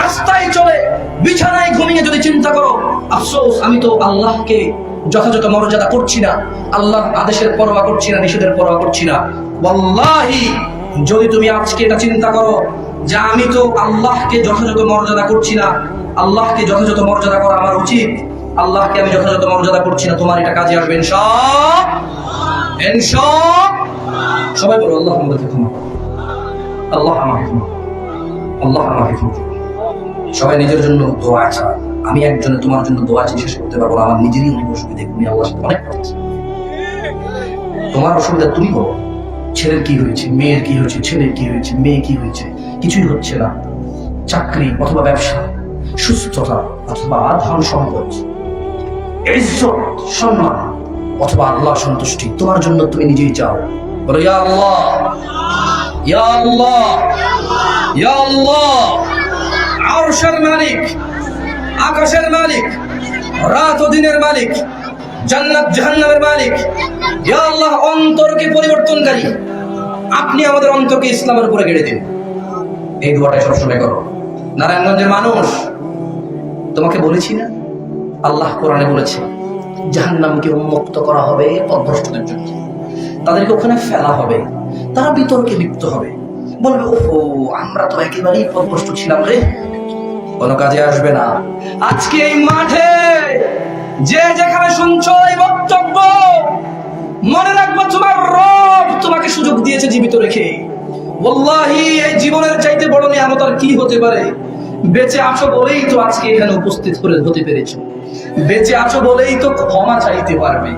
রাস্তায় চলে, বিছানায় ঘুমিয়ে যদি চিন্তা করো আফসোস আমি তো আল্লাহকে যথাযথ মর্যাদা করছি না, আল্লাহর আদেশের পরোয়া করছি না, নিষেধের পরোয়া করছি না, ওয়াল্লাহি যদি তুমি আজকে এটা চিন্তা করো যে আমি তো আল্লাহকে যথাযথ মর্যাদা করছি না, আল্লাহকে যথাযথ মর্যাদা করা আমার উচিত, আল্লাহকে আমি যথাযথ মর্যাদা করছি না, তোমার এটা কাজে আসবে ইনশাআল্লাহ। ইনশাআল্লাহ। সবাই বলো আল্লাহ আমাদেরকে ক্ষমা করো, আল্লাহ আমাকে ক্ষমা করো, আল্লাহ আমাকে ক্ষমা করো। সবাই নিজের জন্য দোয়া চাও। আমি একজনে তোমার জন্য দোয়া চেয়ে শেষ করতে পারবো না, আমার নিজেরই অনেক অসুবিধা, তুমি আল্লাহর সাথে অনেক কথা। তোমার অসুবিধা তুমি বলো, ছেলের কি হয়েছে, মেয়ের কি হয়েছে, ছেলের কি হয়েছে, মেয়ে কি হয়েছে, কিছুই হচ্ছে না, চাকরি অথবা ব্যবসা, সুস্থতা অথবা ধন সম্পদ, ইজ্জত সম্মান অথবা আল্লাহ সন্তুষ্টি, তোমার জন্য তুমি নিজেই চাও। বলো ইয়া আল্লাহ, ইয়া আল্লাহ, ইয়া আল্লাহ। আরশের মালিক, আকাশের মালিক, রাত ও দিনের মালিক, জান্নাত জাহান্নামের মালিক, ইয়া আল্লাহ অন্তরকে পরিবর্তনকারী, আপনি আমাদের অন্তরকে ইসলামের উপরে গেড়ে দিন। এই দোয়াটা সবসময় করো। নারায়ণগঞ্জের মানুষ, তোমাকে বলেছি না আল্লাহ কোরআনে বলেছে জাহান্নামকে উন্মুক্ত করা হবে পথভ্রষ্টদের জন্য, তাদেরকে ওখানে ফেলা হবে, তারা বিতর্কে লিপ্ত হবে, বলবে ওহো আমরা তো একেবারেই পথভ্রষ্ট ছিলাম রে, কোনো কাজে আসবে না। আজকে এই মাঠে যে যেখানে শুনছো এই বক্তব্য, মনে রাখবো তোমার রব তোমাকে সুযোগ দিয়েছে জীবিত রেখে। ওয়াল্লাহি এই জীবনের চাইতে বড় নিয়ামত আর কি হতে পারে? বেঁচে আছো বলেই তো আজকে এখানে উপস্থিত হতে পেরেছো, বেঁচে আছো বলেই তো ক্ষমা চাইতে পারবে,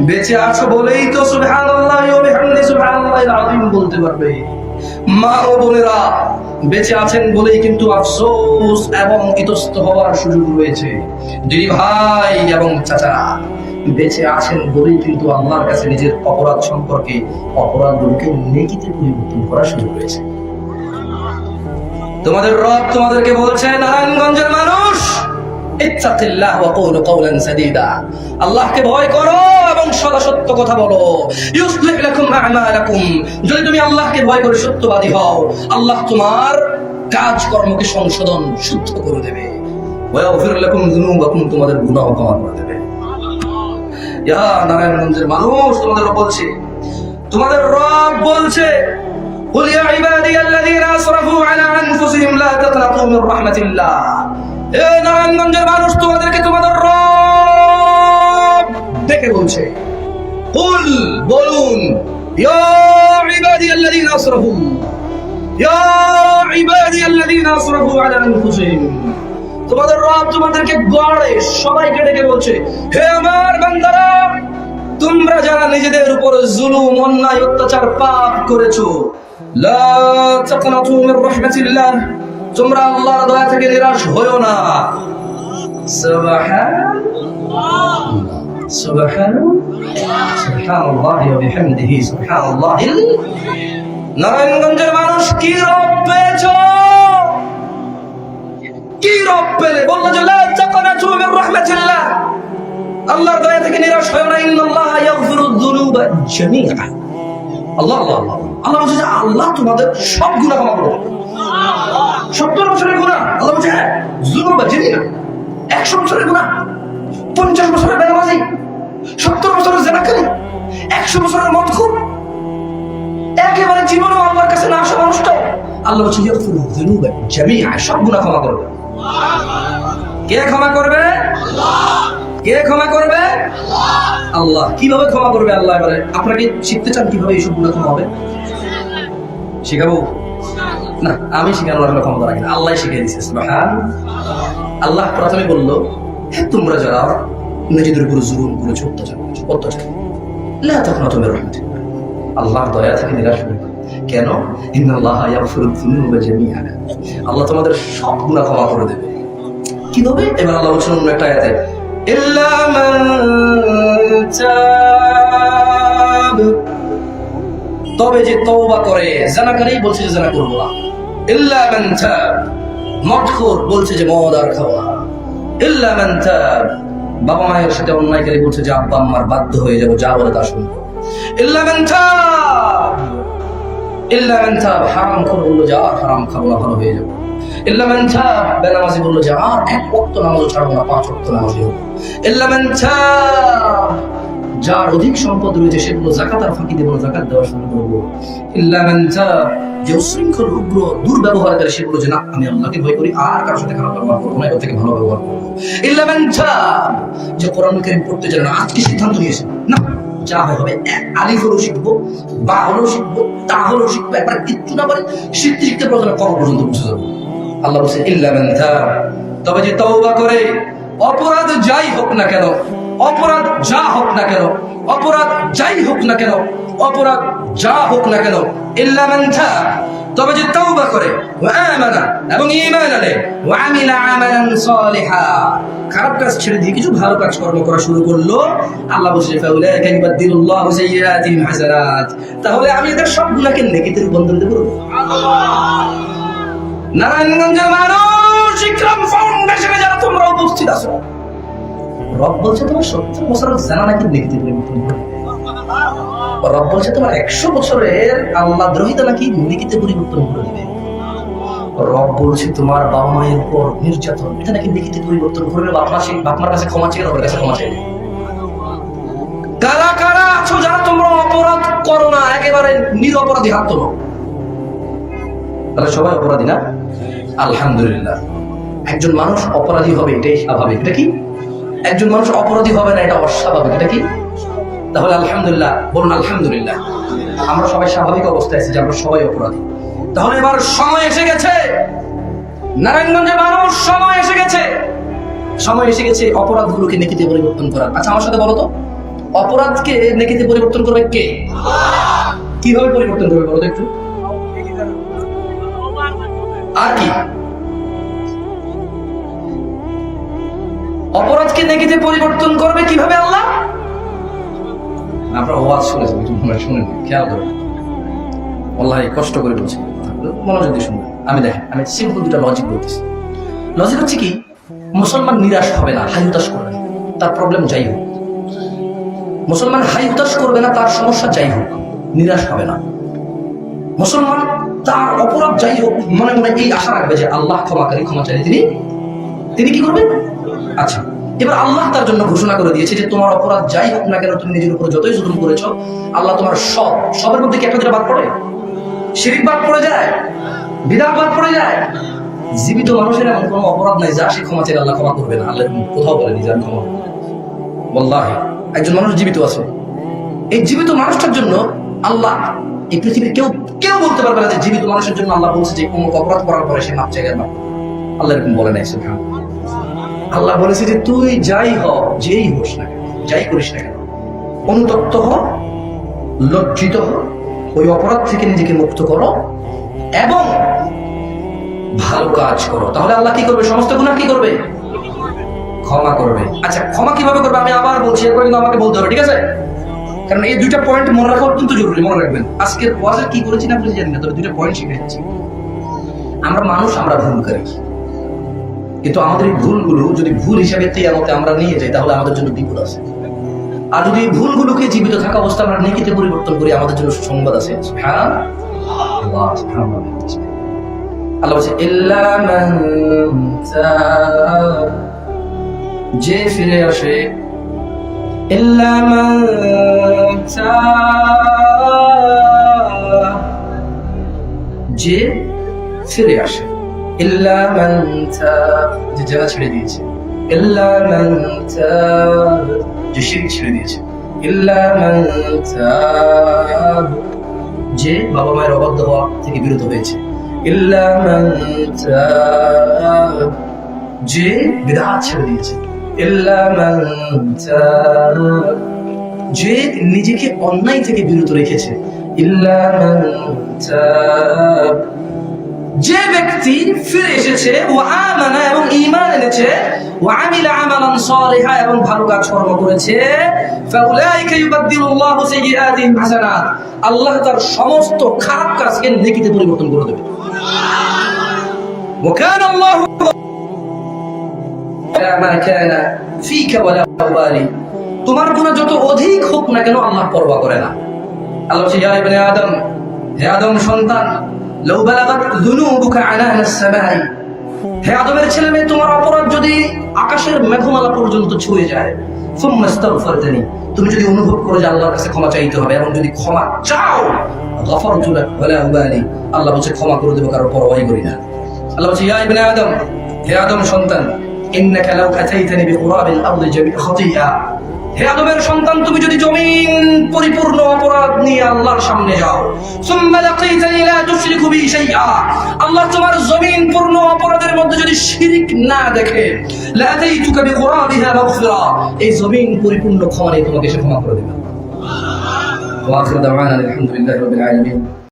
বেঁচে আছো বলেই তো সুবহানাল্লাহি ওয়া বিহামদিহি সুবহানাল্লাহিল আযীম বলতে পারবে। মা ও বোনেরা, বেঁচে আছেন বলেই কিন্তু আফসোস এবং ইতস্ত হওয়ার সুযোগ রয়েছে। দিদি ভাই এবং চাচারা, বেঁচে আছেন বলেই কিন্তু আল্লাহর কাছে নিজের অপরাধ সম্পর্কে অপরাধগুলোকে নেকিতে পরিবর্তন করার সুযোগ রয়েছে। তোমাদের রব তোমাদেরকে বলছে, নারায়ণগঞ্জের মানুষ, ইত্তাকিল্লাহ ওয়া কুলু কাওলান সাদীদা, আল্লাহকে ভয় করো এবং সদা সত্য কথা বলো। ইউসলিহ লাকুম আ'মালাকুম, যদি তুমি আল্লাহকে ভয় করে সত্যবাদী হও, আল্লাহ তোমার কাজকর্মকে সংশোধন শুদ্ধ করে দেবে। ওয়া ইয়াগফির লাকুম যুনুবাকুম, তোমাদের গুনাহ ক্ষমা করে দেবে। ইয়া নারায়ণগঞ্জের মানুষ, তোমাদের রব বলছে, তোমাদের রব বলছে, قل يا عبادي الذين اسرفوا على انفسهم لا تقنطوا من رحمة الله। এ নারায়ণগঞ্জের মানুষ, তোমাদেরকে তোমাদের রব ডেকে বলছে, কুল, বলুন, ইয়া ইবাদি আল্লাযীনা আসরাফু, ইয়া ইবাদি আল্লাযীনা আসরাফু আলা আনফুসিহিম। তোমাদের রব তোমাদেরকে গড়ে সবাইকে ডেকে বলছে, হে আমার বান্দারা, তোমরা যারা নিজেদের উপর জুলুম, অন্যায়, অত্যাচার, পাপ করেছো, লা তাকনাতু মির রাহমাতিল্লাহ, তোমরা আল্লাহর দয়া থেকে নিরাশ হয়ো না। সুবহানাল্লাহ, সুবহানাল্লাহি ওয়া বিহামদিহি সুবহানাল্লাহিল। নারায়ণগঞ্জের মানুষ, কি রব পেয়েছো? কি রব পেলে? বললো যে লা তাকনাতু মির রাহমাতিল্লাহ, আল্লাহর দয়া থেকে নিরাশ হয়ো না। ইন্নাল্লাহা ইয়াগফিরুয যুনুবা জামিআ। আল্লাহ আল্লাহ আল্লাহ আল্লাহ বলছে যে আল্লাহ তোমাদের সব গুনাহ ক্ষমা করবে। 70 বছরের গুনাহ আল্লাহ বলছে হ্যাঁ, যুনুবা জামিআ। 100 বছরের গুনাহ, 50 বছরের বেনামাজি, 70 বছরের জিনাকারী, 100 বছরের মদখোর, একেবারে জীবনেও আল্লাহর কাছে না আসা মানুষটা, আল্লাহ বলছে ইয়াগফিরুয যুনুবা জামিআ, সব গুনাহ ক্ষমা করবে। কে ক্ষমা করবে? কে ক্ষমা করবে? আল্লাহ। কিভাবে ক্ষমা করবে আল্লাহ? এবারে আপনাকে শিখতে চান কিভাবে এইসব গুনাহ ক্ষমা হবে? শিখাবো না, আমি শিখানোর আসলে ক্ষমতা রাখি না, আল্লাহ শিখিয়ে দিচ্ছে। সুবহানাল্লাহ। আল্লাহ প্রথমে বললো, হে তোমরা যারা নিজেদের উপর জুলুম করেছো, অত্যাচার, লা তাকনাতু মির রাহমাতিল্লাহ, আল্লাহর দয়া থেকে নিরাশ হয়ো না। কেন? ইন্নাল্লাহা ইয়াগফিরুয যুনুবা জামিআ, আল্লাহ তোমাদের সব গুনাহ ক্ষমা করে দেবে। কিভাবে? এবার আল্লাহ বলছেন অন্য একটা আয়াতে, ইল্লা মান তাব, তবে যে তওবা করে। জানাকারী বলছে যে জানা করবো না। ইল্লা মান তাব, মদখোর বলছে যে মদ আর খাওয়া। ইল্লা মান তাব, বাবা মায়ের সাথে অন্যায়কারী বলছে যে আব্বা আম্মার বাধ্য হয়ে যাবো, যা বলে তা শুনবো। ইল্লা মান তাব, ইল্লা মান তাব, হারামখোর বললো যে আর হারাম খাবো না, ভালো হয়ে যাবো। ইল্লা মান তাব, বেনামাজি বললো যে আর এক ওয়াক্ত নামাজও ছাড়বো না, 5 ওয়াক্ত নামাজি হবো। ইল্লা মান তাব, যার অধিক সম্পদ রয়েছে সেগুলো যাকাত আর ফাঁকি দেবো না, যাকাত দেওয়া শুরু করবো। ইল্লা মান তাব, যে উশৃঙ্খল, উগ্র, দুর্ব্যবহার করে সেগুলো যে না আমি আল্লাহকে ভয় করি আর কারোর সাথে খারাপ ব্যবহার করবো না, এর থেকে ভালো ব্যবহার করবো। ইল্লা মান তাব, যে কোরআন কারীম পড়তে জানে না, আজকে সিদ্ধান্ত নিয়েছে না যা হবে, আলিফ হলো শিখবো, বা হলো শিখবো, তা হলো শিখবো, একবার কিচ্ছু না পারে শিখতে শিখতে প্রথমে কবর পর্যন্ত পৌঁছে যাবো। আল্লাহ বলছে ইল্লা মান তাব, তবে যে তওবা করে, অপরাধ যাই হোক না কেন, অপরাধ যা হোক না কেন, অপরাধ যাই হোক না কেন, অপরাধ যা হোক না কেন, ইল্লা মান তাব, তবে যে তওবা করে, ওয়া আমানা, এবং ঈমান আনে, ওয়া আমিলা আমালান সালিহা, খারাপ কাজ ছেড়ে দিয়ে কিছু ভালো কাজ কর্ম করা শুরু করলো, আল্লাহ বলছে ফাউলাইকা ইউবাদদিলুল্লাহু সাইয়্যাতিহিম হাসানাত, তাহলে আমি এদের সব গুনাহকে নেকিতে রূপান্তর দেব। নারায়ণগঞ্জের মানুষ, ইকরাম ফাউন্ডেশনে যারা তোমরা উপস্থিত আছো, রব বলছে তোমার 70 বছরের জানা নাকি নেকিতে পরিবর্তন করবে। রব বলছে তোমার 100 বছরের আল্লাহ দ্রোহিতা নাকি নেকিতে পরিবর্তন করে দিবে। রব বলছে তোমার বাবা মায়ের উপর নির্যাতন, এটা নাকি নেকিতে পরিবর্তন করবে। বাপমার কাছে ক্ষমা চেয়ে রবের কাছে ক্ষমা চাইবে। কারা কারা আছো যারা তোমরা অপরাধ করো না, একেবারে নিরপরাধী হাত তোলো। তাহলে সবাই অপরাধী না? আলহামদুলিল্লাহ। একজন মানুষ অপরাধী হবে এটাই স্বাভাবিক। এটা কি? একজন মানুষ অপরাধী হবে না এটা অস্বাভাবিক। এটা কি? তাহলে আলহামদুলিল্লাহ বলুন আলহামদুলিল্লাহ। আমরা সবাই স্বাভাবিক অবস্থায় আছি যে আমরা সবাই অপরাধী। তাহলে এবার সময় এসে গেছে, নারায়ণগঞ্জের মানুষ, সময় এসে গেছে, সময় এসে গেছে অপরাধগুলোকে নেকিতে পরিবর্তন করার। আচ্ছা আমার সাথে বলো তো, অপরাধকে নেকিতে পরিবর্তন করবে কে? কিভাবে পরিবর্তন করবে বলো তো একটু? আর কি? অপরাধকে নেকিতে পরিবর্তন করবে কিভাবে আল্লাহ? আপনারা ওয়াজ শুনেছেন, শুনেন, খেয়াল করবেন, আল্লাহ কষ্ট করে বলছি, মনোযোগ দিয়ে শুনবেন। আমি সিম্পল দুটা লজিক বলতেছি। লজিক হচ্ছে কি, মুসলমান নিরাশ হবে না, হাই হতাশ করবে না, তার প্রবলেম যাই হোক। মুসলমান হাই হতাশ করবে না, তার সমস্যা যাই হোক, নিরাশ হবে না। মুসলমান তার অপরাধ যাই হোক মনে মনে এই আশা রাখবে যে আল্লাহ ক্ষমাকারী, ক্ষমা চাইলে তিনি কি করবেন? আচ্ছা, এবার আল্লাহ তার জন্য ঘোষণা করে দিয়েছে যে তোমার অপরাধ যাই হোক না কেন, তুমি নিজের উপর যতই জুলুম করেছো, আল্লাহ তোমার সবের মধ্যে কি একটা যেটা বাদ পড়ে? শিরক বাদ পড়ে যায়, বিদআত বাদ পড়ে যায়। জীবিত মানুষের এমন কোনো অপরাধ নাই যা সে ক্ষমা চাইলে আল্লাহ ক্ষমা করবে না। আল্লাহ কোথাও বলেনি যে আমি ক্ষমা করব। ওয়াল্লাহি একজন মানুষ জীবিত আছে, এই জীবিত মানুষটার জন্য আল্লাহ, এই পৃথিবীর কেউ বলতে পারবে না যে জীবিত মানুষের জন্য আল্লাহ বলছে যে কোন অপরাধ করার পরে সে মাপ চাইবে না। আল্লাহ এরকম বলে নাই। আল্লাহ বলেছে যে তুই যাই হ, যেই হোস না কেন, যাই করিস না কেন, অনুতপ্ত হ, লজ্জিত হ, ওই অপরাধ থেকে নিজেকে মুক্ত করো এবং ভালো কাজ করো। তাহলে আল্লাহ কি করবে? সমস্ত গুনাহ কি করবে? ক্ষমা করবে। আচ্ছা, ক্ষমা কিভাবে করবে আমি আবার বলছি, এরপর কিন্তু আমাকে বলতে হবে, ঠিক আছে? কারণ এই দুইটা পয়েন্ট মনে রাখা অত্যন্ত জরুরি, মনে রাখবেন। আজকের ওয়াজে কি করেছি না বুঝে জানি না, তবে দুইটা পয়েন্ট শিখে যাচ্ছি। আমরা মানুষ, আমরা ভুল করি, কিন্তু আমাদের এই ভুলগুলো যদি ভুল হিসাবে কিয়ামতে আমরা নিয়ে যাই তাহলে আমাদের জন্য বিপদ আছে। আর যদি এই ভুলগুলোকে জীবিত থাকা অবস্থা আমরা নেকিতে পরিবর্তন করি, আমাদের জন্য সুসংবাদ আছে। সুবহানাল্লাহ, সুবহানাল্লাহ। আল্লাহ বলছে ইল্লা মান তাব, যে ফিরে আসে, ইল্লা মান তাব, যে ফিরে আসে, ইল্লা মান তাব, যে জানা ছেড়ে দিয়েছে, ইল্লা মান তাব, যে শিরক ছেড়ে দিয়েছে, ইল্লা মান তাব, যে বাবা মায়ের অবাধ্য হওয়া থেকে বিরত হয়েছে, ইল্লা মান তাব, যে বিদআত ছেড়ে দিয়েছে, ইল্লা মান তাব, যে নিজেকে অন্যায় থেকে বিরত রেখেছে, ইল্লা মান তাব, যে ব্যক্তি ফিরে এসেছে, ওয়া আমানা এবং ঈমান এনেছে, ওয়া আমিলা আমালান সালিহা এবং ভালো কাজ কর্ম করেছে, ফাউলাইকা ইউবাদদিলুল্লাহু সাইয়্যাতিহিম হাসানাত, আল্লাহ তার সমস্ত খারাপ কাজকে নেকিতে পরিবর্তন করে দেবে। ওয়া কানা আল্লাহু মা কানা ফীকা ওয়ালা উবালি, তোমার গুনাহ যত অধিক হোক না কেন আল্লাহ পরোয়া করে না। আল্লাহ বলছে ইয়া ইবনে আদম, হে আদম সন্তান, লাউ বালাগাত যুনুবুকা আনানাস সামাই, হে আদমের ছেলে মেয়ে, তোমার অপরাধ যদি আকাশের মেঘমালা পর্যন্ত ছুঁয়ে যায়, সুম্মা ইস্তাগফিরতানি, তুমি যদি অনুভব করো যে আল্লাহর কাছে ক্ষমা চাইতে হবে এবং যদি ক্ষমা চাও, গফারতু লাক ওয়ালা উবালি, আল্লাহ বলছে ক্ষমা করে দেব, কারো পরোয়াই করি না। আল্লাহ বলছে ইয়া ইবনে আদম, হে আদম সন্তান, ইন্নাকা লাউ আতাইতানি বিকুরাবিল আরদি জামিআ খাতিয়া, হে আদমের সন্তান, তুমি যদি জমিন পরিপূর্ণ অপরাধ নিয়ে আল্লাহর সামনে যাও, সুম্মা লাকিতানি লা তুশরিকু বি শাইআ, আল্লাহ তোমার জমিন পূর্ণ অপরাধের মধ্যে যদি শিরক না দেখে, লা আতাইতুকা বিকুরাবিহা মাগফিরা, এই জমিন পরিপূর্ণ ক্ষমা নিয়ে তোমাকে সে ক্ষমা করে দেবে। ওয়া আখিরু দাওয়ানা আলহামদুলিল্লাহি রাব্বিল আলামিন।